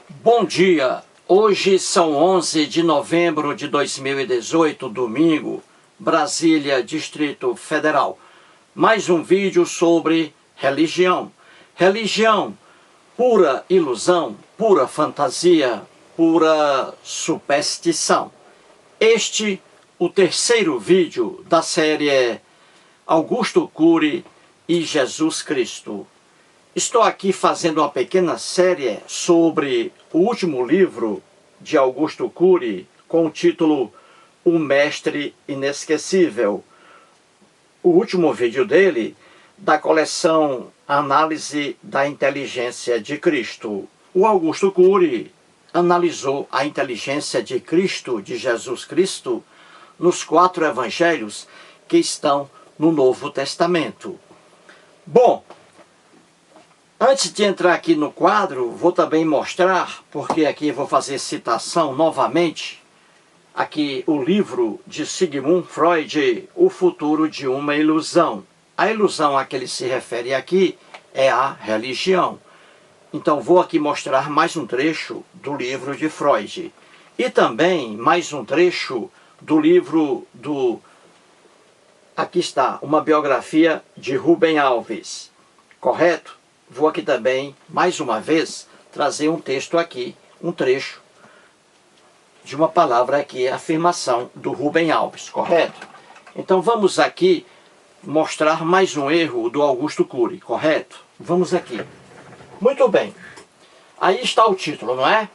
Bom dia! Hoje são 11 de novembro de 2018, domingo, Brasília, Distrito Federal. Mais um vídeo sobre religião. Religião, pura ilusão, pura fantasia, pura superstição. Este, o terceiro vídeo da série Augusto Cury e Jesus Cristo. Estou aqui fazendo uma pequena série sobre o último livro de Augusto Cury, com o título O Mestre Inesquecível. O último vídeo dele, da coleção Análise da Inteligência de Cristo. O Augusto Cury analisou a inteligência de Cristo, de Jesus Cristo, nos 4 evangelhos que estão no Novo Testamento. Bom, antes de entrar aqui no quadro, vou também mostrar, porque aqui vou fazer citação novamente, aqui o livro de Sigmund Freud, O Futuro de uma Ilusão. A ilusão a que ele se refere aqui é a religião. Então vou aqui mostrar mais um trecho do livro de Freud. E também mais um trecho do livro do... Aqui está, uma biografia de Rubem Alves. Correto? Vou aqui também, mais uma vez, trazer um texto aqui, um trecho de uma palavra aqui, afirmação do Rubem Alves, correto? Então vamos aqui mostrar mais um erro do Augusto Cury, correto? Vamos aqui. Muito bem. Aí está o título, não é?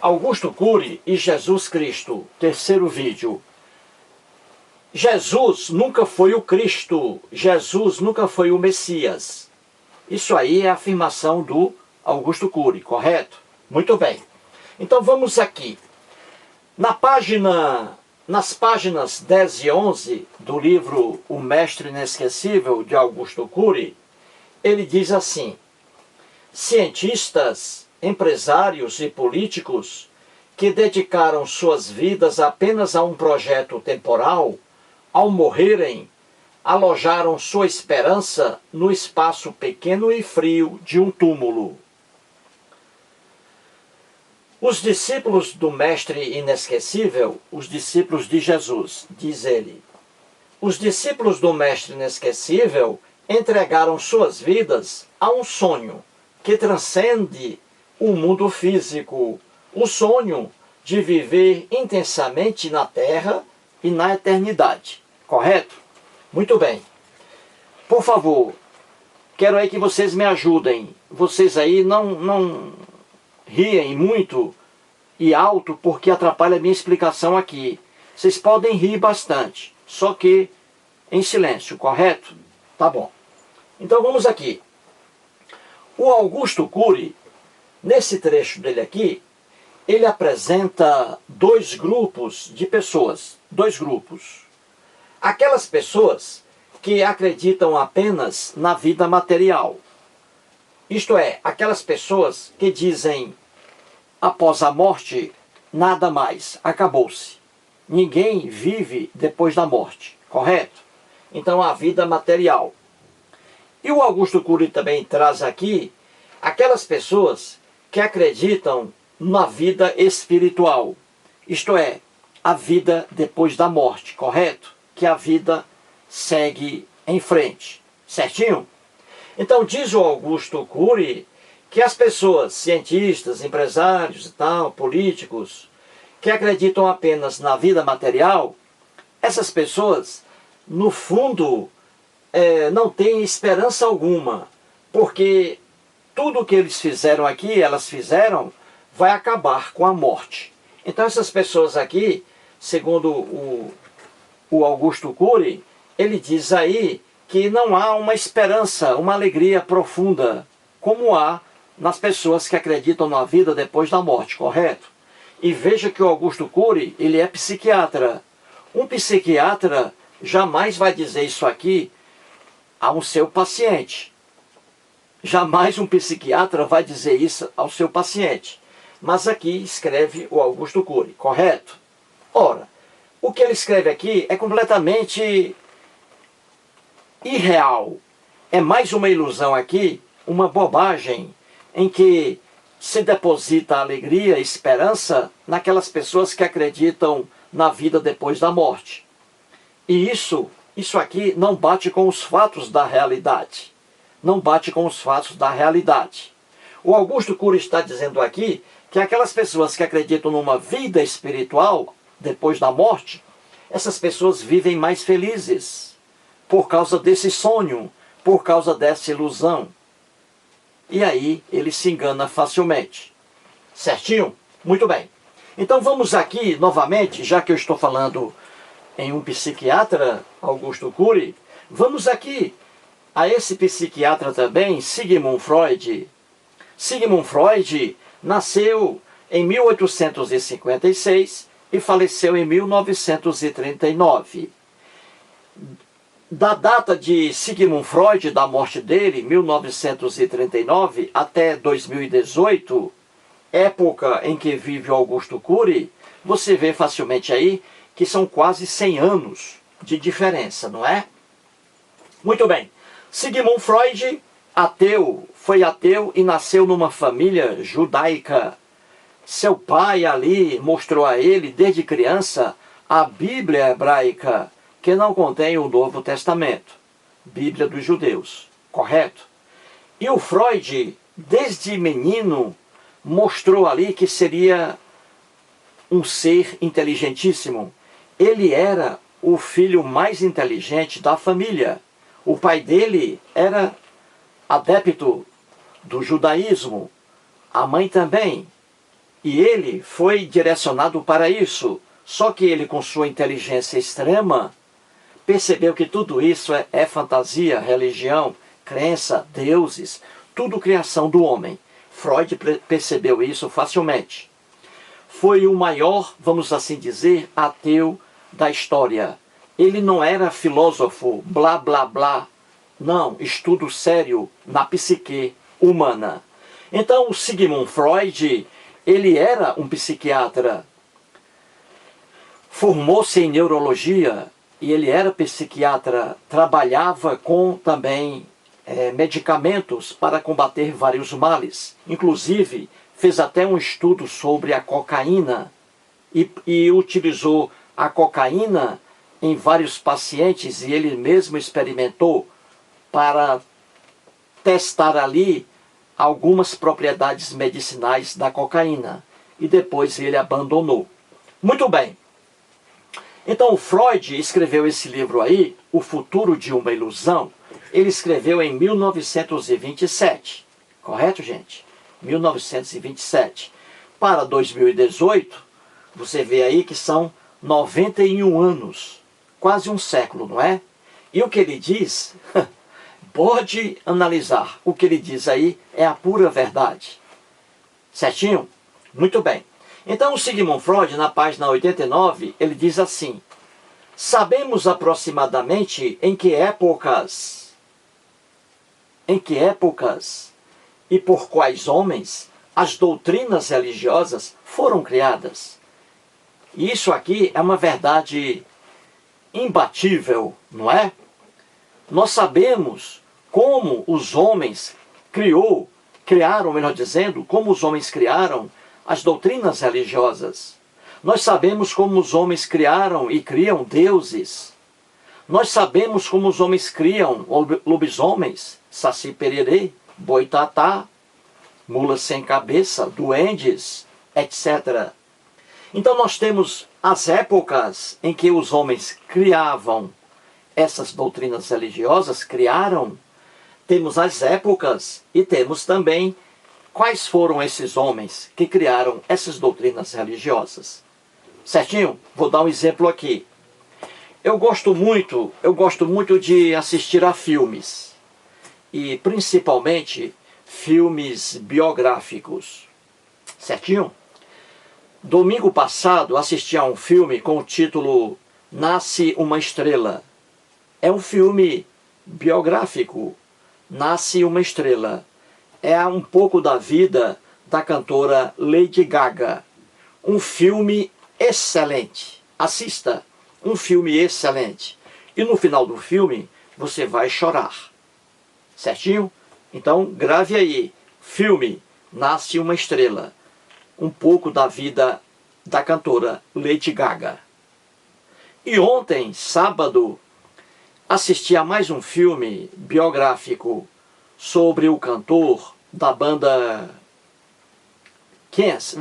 Augusto Cury e Jesus Cristo, terceiro vídeo. Jesus nunca foi o Cristo, Jesus nunca foi o Messias. Isso aí é a afirmação do Augusto Cury, correto? Muito bem. Então vamos aqui. Nas páginas 10 e 11 do livro O Mestre Inesquecível, de Augusto Cury, ele diz assim: cientistas, empresários e políticos que dedicaram suas vidas apenas a um projeto temporal, ao morrerem, alojaram sua esperança no espaço pequeno e frio de um túmulo. Os discípulos do Mestre Inesquecível, os discípulos de Jesus, diz ele, os discípulos do Mestre Inesquecível entregaram suas vidas a um sonho que transcende o mundo físico, o sonho de viver intensamente na Terra e na eternidade. Correto? Muito bem. Por favor, quero aí que vocês me ajudem. Vocês aí não riem muito e alto, porque atrapalha a minha explicação aqui. Vocês podem rir bastante, só que em silêncio, correto? Tá bom. Então vamos aqui. O Augusto Cury, nesse trecho dele aqui, ele apresenta dois grupos de pessoas. Dois grupos. Aquelas pessoas que acreditam apenas na vida material. Isto é, aquelas pessoas que dizem, após a morte, nada mais, acabou-se. Ninguém vive depois da morte, correto? Então, a vida material. E o Augusto Cury também traz aqui aquelas pessoas que acreditam na vida espiritual. Isto é, a vida depois da morte, correto? Que a vida segue em frente, certinho? Então diz o Augusto Cury que as pessoas, cientistas, empresários e tal, políticos, que acreditam apenas na vida material, essas pessoas, no fundo, não têm esperança alguma, porque tudo que eles fizeram aqui, elas fizeram, vai acabar com a morte. Então essas pessoas aqui, segundo o Augusto Cury, ele diz aí que não há uma esperança, uma alegria profunda, como há nas pessoas que acreditam na vida depois da morte, correto? E veja que o Augusto Cury, ele é psiquiatra. Um psiquiatra jamais vai dizer isso aqui a um seu paciente. Jamais um psiquiatra vai dizer isso ao seu paciente. Mas aqui escreve o Augusto Cury, correto? Ora, o que ele escreve aqui é completamente irreal. É mais uma ilusão aqui, uma bobagem em que se deposita alegria e esperança naquelas pessoas que acreditam na vida depois da morte. E isso aqui não bate com os fatos da realidade. Não bate com os fatos da realidade. O Augusto Cury está dizendo aqui que aquelas pessoas que acreditam numa vida espiritual depois da morte, essas pessoas vivem mais felizes por causa desse sonho, por causa dessa ilusão. E aí ele se engana facilmente. Certinho? Muito bem. Então vamos aqui novamente, já que eu estou falando em um psiquiatra, Augusto Cury, vamos aqui a esse psiquiatra também, Sigmund Freud. Sigmund Freud nasceu em 1856 e faleceu em 1939. Da data de Sigmund Freud, da morte dele, 1939, até 2018, época em que vive Augusto Cury, você vê facilmente aí que são quase 100 anos de diferença, não é? Muito bem. Sigmund Freud, ateu, foi ateu e nasceu numa família judaica. Seu pai ali mostrou a ele, desde criança, a Bíblia hebraica, que não contém o Novo Testamento, Bíblia dos judeus, correto? E o Freud, desde menino, mostrou ali que seria um ser inteligentíssimo. Ele era o filho mais inteligente da família. O pai dele era adepto do judaísmo, a mãe também. E ele foi direcionado para isso. Só que ele, com sua inteligência extrema, percebeu que tudo isso é fantasia, religião, crença, deuses, tudo criação do homem. Freud percebeu isso facilmente. Foi o maior, vamos assim dizer, ateu da história. Ele não era filósofo, blá, blá, blá. Não, estudo sério na psique humana. Então, o Sigmund Freud, ele era um psiquiatra. Formou-se em neurologia e ele era psiquiatra. Trabalhava com também medicamentos para combater vários males. Inclusive, fez até um estudo sobre a cocaína e utilizou a cocaína em vários pacientes e ele mesmo experimentou para testar ali algumas propriedades medicinais da cocaína. E depois ele abandonou. Muito bem. Então, Freud escreveu esse livro aí, O Futuro de uma Ilusão. Ele escreveu em 1927. Correto, gente? 1927. Para 2018, você vê aí que são 91 anos. Quase um século, não é? E o que ele diz, pode analisar. O que ele diz aí é a pura verdade. Certinho? Muito bem. Então, o Sigmund Freud, na página 89, ele diz assim: sabemos aproximadamente em que épocas e por quais homens as doutrinas religiosas foram criadas. E isso aqui é uma verdade imbatível, não é? Nós sabemos como os homens criaram, melhor dizendo, como os homens criaram as doutrinas religiosas. Nós sabemos como os homens criaram e criam deuses. Nós sabemos como os homens criam lobisomens, saci pererê, boitatá, mulas sem cabeça, duendes, etc. Então nós temos as épocas em que os homens criavam essas doutrinas religiosas, criaram. Temos as épocas e temos também quais foram esses homens que criaram essas doutrinas religiosas. Certinho? Vou dar um exemplo aqui. Eu gosto muito de assistir a filmes. E principalmente filmes biográficos. Certinho? Domingo passado assisti a um filme com o título Nasce uma Estrela. É um filme biográfico. Nasce uma Estrela. É um pouco da vida da cantora Lady Gaga. Um filme excelente. Assista. Um filme excelente. E no final do filme, você vai chorar. Certinho? Então, grave aí, filme Nasce uma Estrela, um pouco da vida da cantora Lady Gaga. E ontem, sábado, assisti a mais um filme biográfico sobre o cantor da banda Kiss,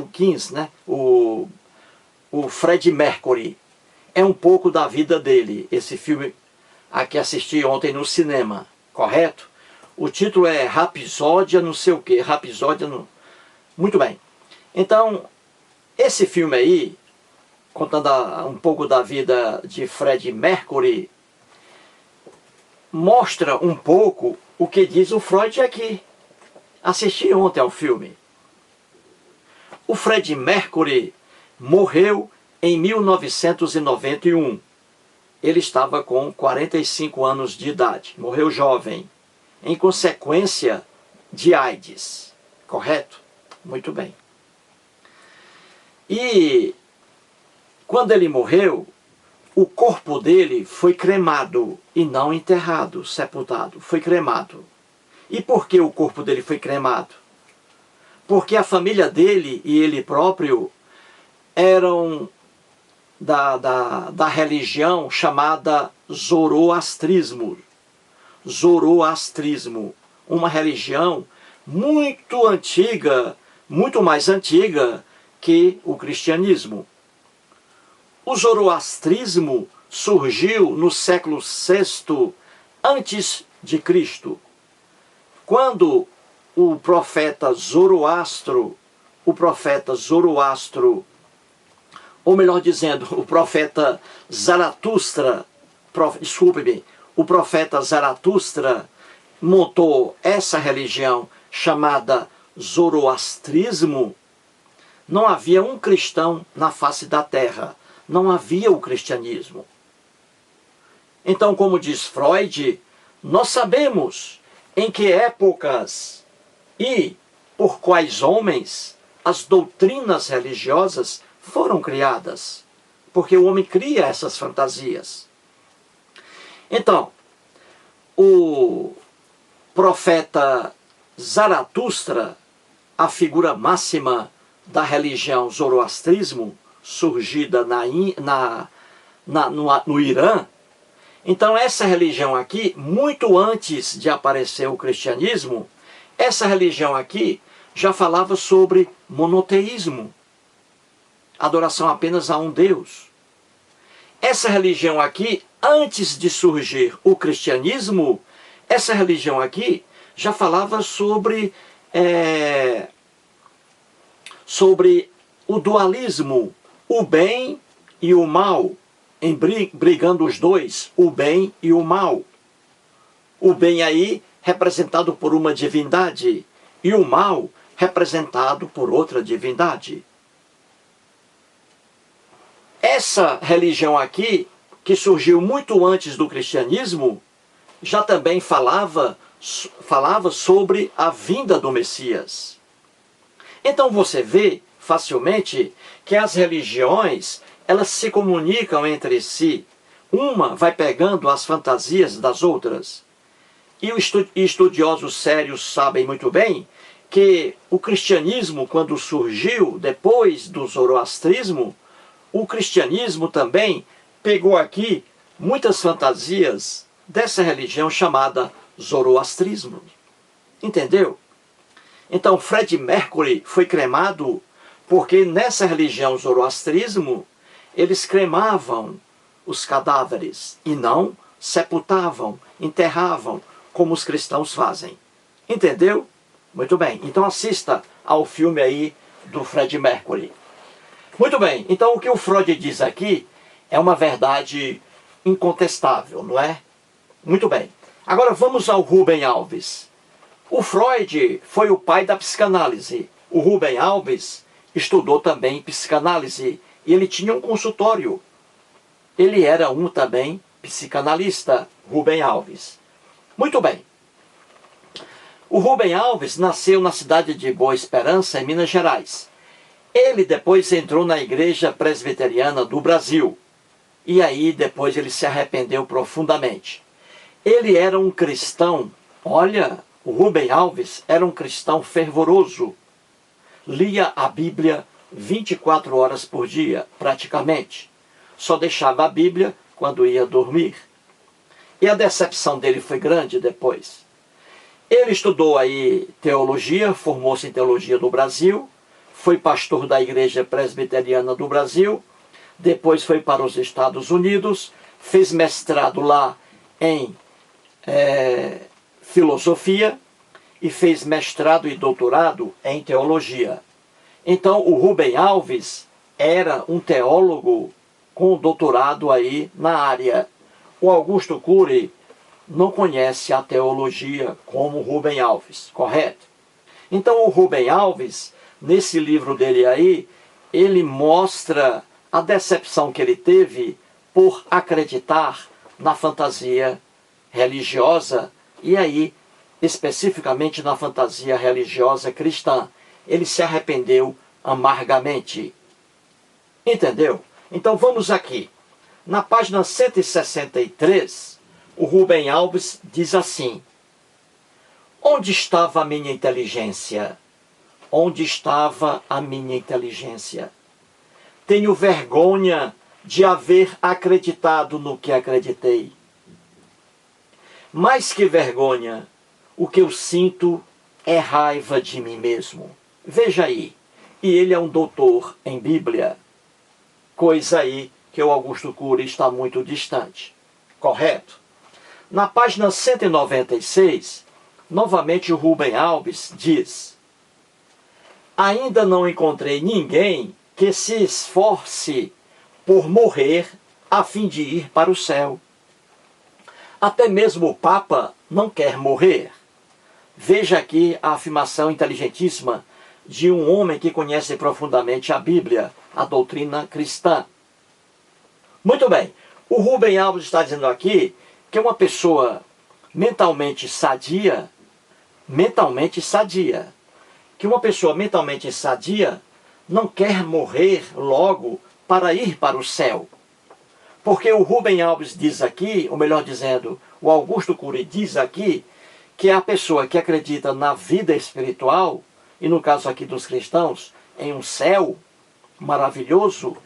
né? O Freddie Mercury. É um pouco da vida dele, esse filme a que assisti ontem no cinema, correto? O título é Rapsódia não sei o que, Rapsódia no... Muito bem. Então, esse filme aí, contando um pouco da vida de Freddie Mercury, mostra um pouco o que diz o Freud aqui. Assisti ontem ao filme. O Freddie Mercury morreu em 1991. Ele estava com 45 anos de idade. Morreu jovem, em consequência de AIDS. Correto? Muito bem. E quando ele morreu, o corpo dele foi cremado e não enterrado, sepultado. Foi cremado. E por que o corpo dele foi cremado? Porque a família dele e ele próprio eram da religião chamada Zoroastrismo. Zoroastrismo, uma religião muito antiga, muito mais antiga que o cristianismo. O zoroastrismo surgiu no século VI antes de Cristo, quando o profeta Zoroastro, ou melhor dizendo, o profeta Zaratustra, o profeta Zaratustra montou essa religião chamada Zoroastrismo. Não havia um cristão na face da terra, não havia o cristianismo. Então, como diz Freud, nós sabemos em que épocas e por quais homens as doutrinas religiosas foram criadas, porque o homem cria essas fantasias. Então, o profeta Zaratustra, a figura máxima da religião zoroastrismo, surgida no Irã. Então essa religião aqui, muito antes de aparecer o cristianismo, essa religião aqui já falava sobre monoteísmo, adoração apenas a um Deus. Essa religião aqui, antes de surgir o cristianismo, essa religião aqui já falava sobre o dualismo, o bem e o mal, brigando os dois, o bem e o mal. O bem aí representado por uma divindade e o mal representado por outra divindade. Essa religião aqui, que surgiu muito antes do cristianismo, já também falava sobre a vinda do Messias. Então você vê facilmente que as religiões, elas se comunicam entre si. Uma vai pegando as fantasias das outras. E os estudiosos sérios sabem muito bem que o cristianismo, quando surgiu depois do zoroastrismo, o cristianismo também pegou aqui muitas fantasias dessa religião chamada zoroastrismo. Entendeu? Então Freddie Mercury foi cremado porque nessa religião zoroastrismo eles cremavam os cadáveres e não sepultavam, enterravam, como os cristãos fazem. Entendeu? Muito bem. Então assista ao filme aí do Freddie Mercury. Muito bem. Então o que o Freud diz aqui é uma verdade incontestável, não é? Muito bem. Agora vamos ao Rubem Alves. O Freud foi o pai da psicanálise. O Rubem Alves estudou também psicanálise e ele tinha um consultório. Ele era também psicanalista, Rubem Alves. Muito bem. O Rubem Alves nasceu na cidade de Boa Esperança, em Minas Gerais. Ele depois entrou na Igreja Presbiteriana do Brasil. E aí depois ele se arrependeu profundamente. Ele era um cristão, olha O Rubem Alves era um cristão fervoroso. Lia a Bíblia 24 horas por dia, praticamente. Só deixava a Bíblia quando ia dormir. E a decepção dele foi grande depois. Ele estudou aí teologia, formou-se em teologia no Brasil, foi pastor da Igreja Presbiteriana do Brasil, depois foi para os Estados Unidos, fez mestrado lá em filosofia e fez mestrado e doutorado em teologia. Então o Rubem Alves era um teólogo com doutorado aí na área. O Augusto Cury não conhece a teologia como Rubem Alves, correto? Então o Rubem Alves, nesse livro dele aí, ele mostra a decepção que ele teve por acreditar na fantasia religiosa e aí, especificamente na fantasia religiosa cristã. Ele se arrependeu amargamente. Entendeu? Então vamos aqui. Na página 163, o Rubem Alves diz assim: onde estava a minha inteligência? Onde estava a minha inteligência? Tenho vergonha de haver acreditado no que acreditei. Mais que vergonha, o que eu sinto é raiva de mim mesmo. Veja aí, e ele é um doutor em Bíblia, coisa aí que o Augusto Cury está muito distante, correto? Na página 196, novamente o Rubem Alves diz: ainda não encontrei ninguém que se esforce por morrer a fim de ir para o céu. Até mesmo o Papa não quer morrer. Veja aqui a afirmação inteligentíssima de um homem que conhece profundamente a Bíblia, a doutrina cristã. Muito bem, o Rubem Alves está dizendo aqui que uma pessoa mentalmente sadia, que uma pessoa mentalmente sadia não quer morrer logo para ir para o céu. Porque o Rubem Alves diz aqui, ou melhor dizendo, o Augusto Cury diz aqui, que a pessoa que acredita na vida espiritual, e no caso aqui dos cristãos, em um céu maravilhoso,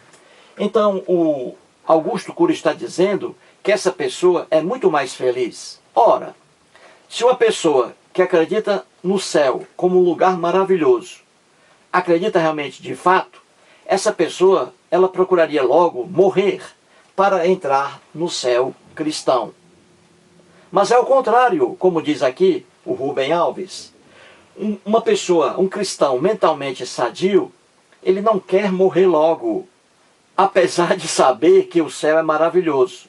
então o Augusto Cury está dizendo que essa pessoa é muito mais feliz. Ora, se uma pessoa que acredita no céu como um lugar maravilhoso, acredita realmente de fato, essa pessoa, ela procuraria logo morrer para entrar no céu cristão. Mas é o contrário, como diz aqui o Rubem Alves. Uma pessoa, um cristão mentalmente sadio, ele não quer morrer logo, apesar de saber que o céu é maravilhoso.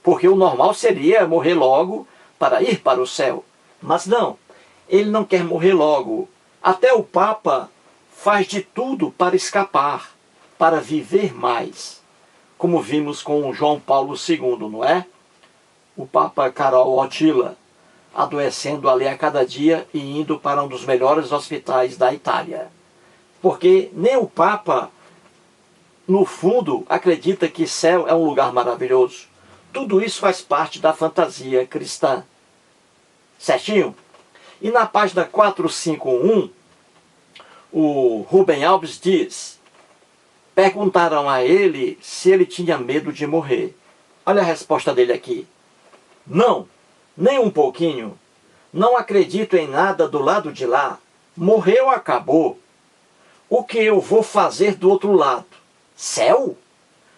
Porque o normal seria morrer logo para ir para o céu. Mas não, ele não quer morrer logo. Até o Papa faz de tudo para escapar, para viver mais. Como vimos com João Paulo II, não é? O Papa Karol Wojtyła, adoecendo ali a cada dia e indo para um dos melhores hospitais da Itália. Porque nem o Papa, no fundo, acredita que céu é um lugar maravilhoso. Tudo isso faz parte da fantasia cristã. Certinho? E na página 451, o Rubem Alves diz: perguntaram a ele se ele tinha medo de morrer. Olha a resposta dele aqui: não, nem um pouquinho. Não acredito em nada do lado de lá. Morreu, acabou. O que eu vou fazer do outro lado? Céu?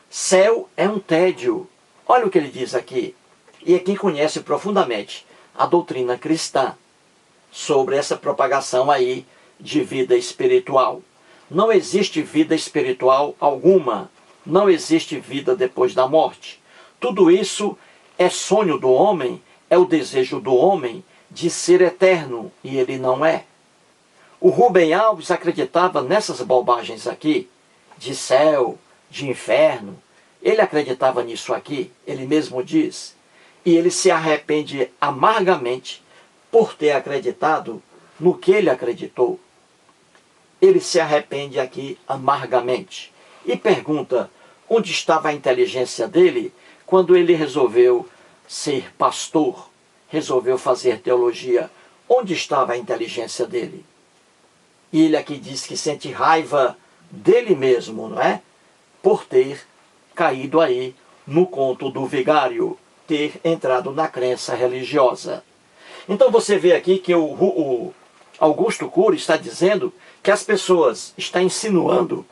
Céu é um tédio. Olha o que ele diz aqui. E é quem conhece profundamente a doutrina cristã sobre essa propagação aí de vida espiritual. Não existe vida espiritual alguma. Não existe vida depois da morte. Tudo isso é sonho do homem, é o desejo do homem de ser eterno, e ele não é. O Rubem Alves acreditava nessas bobagens aqui, de céu, de inferno. Ele acreditava nisso aqui, ele mesmo diz. E ele se arrepende amargamente por ter acreditado no que ele acreditou. Ele se arrepende aqui amargamente. E pergunta onde estava a inteligência dele quando ele resolveu ser pastor, resolveu fazer teologia. onde estava a inteligência dele? E ele aqui diz que sente raiva dele mesmo, não é? Por ter caído aí no conto do vigário, ter entrado na crença religiosa. Então você vê aqui que o Augusto Cury está dizendo que as pessoas, está insinuando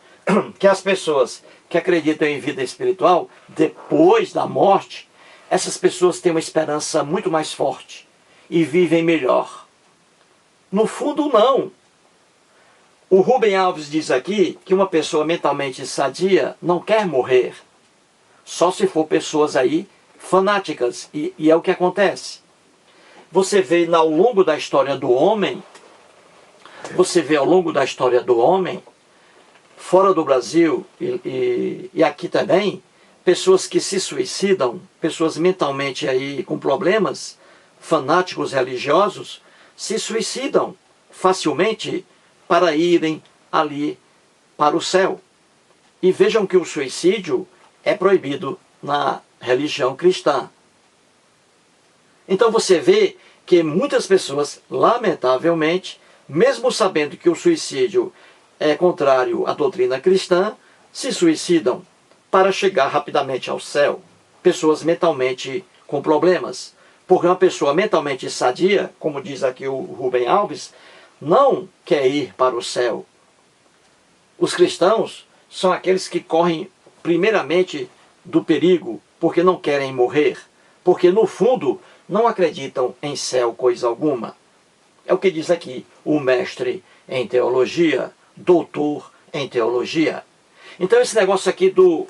que as pessoas que acreditam em vida espiritual, depois da morte, essas pessoas têm uma esperança muito mais forte e vivem melhor. No fundo, não. O Rubem Alves diz aqui que uma pessoa mentalmente sadia não quer morrer. Só se for pessoas aí fanáticas, e é o que acontece. Você vê ao longo da história do homem, fora do Brasil e aqui também, pessoas que se suicidam, pessoas mentalmente aí com problemas, fanáticos religiosos, se suicidam facilmente para irem ali para o céu. E vejam que o suicídio é proibido na religião cristã. Então você vê que muitas pessoas, lamentavelmente, mesmo sabendo que o suicídio é contrário à doutrina cristã, se suicidam para chegar rapidamente ao céu. Pessoas mentalmente com problemas. Porque uma pessoa mentalmente sadia, como diz aqui o Rubem Alves, não quer ir para o céu. Os cristãos são aqueles que correm primeiramente do perigo, porque não querem morrer, porque no fundo não acreditam em céu coisa alguma. É o que diz aqui o mestre em teologia, doutor em teologia. Então esse negócio aqui do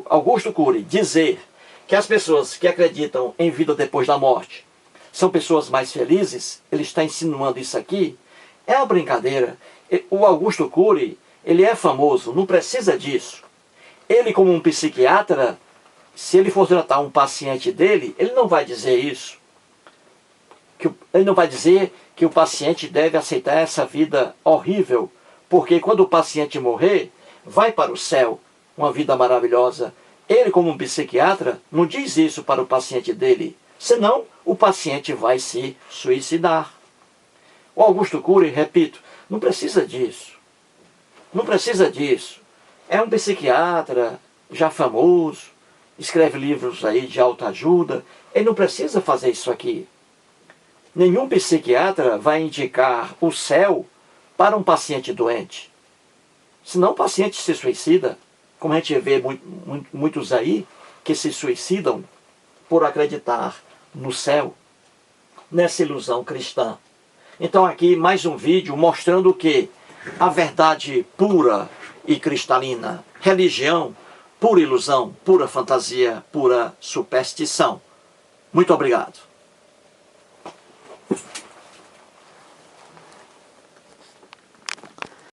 Augusto Cury dizer que as pessoas que acreditam em vida depois da morte são pessoas mais felizes, ele está insinuando isso aqui, é uma brincadeira. O Augusto Cury, ele é famoso, não precisa disso. Ele, como um psiquiatra, se ele for tratar um paciente dele, ele não vai dizer isso. Ele não vai dizer que o paciente deve aceitar essa vida horrível, porque quando o paciente morrer, vai para o céu, uma vida maravilhosa. Ele, como um psiquiatra, não diz isso para o paciente dele, senão o paciente vai se suicidar. O Augusto Cury, repito, não precisa disso. Não precisa disso. É um psiquiatra já famoso, escreve livros aí de autoajuda, ele não precisa fazer isso aqui. Nenhum psiquiatra vai indicar o céu para um paciente doente. Senão o paciente se suicida, como a gente vê muitos aí que se suicidam por acreditar no céu, nessa ilusão cristã. Então aqui mais um vídeo mostrando que a verdade pura e cristalina, religião, pura ilusão, pura fantasia, pura superstição. Muito obrigado.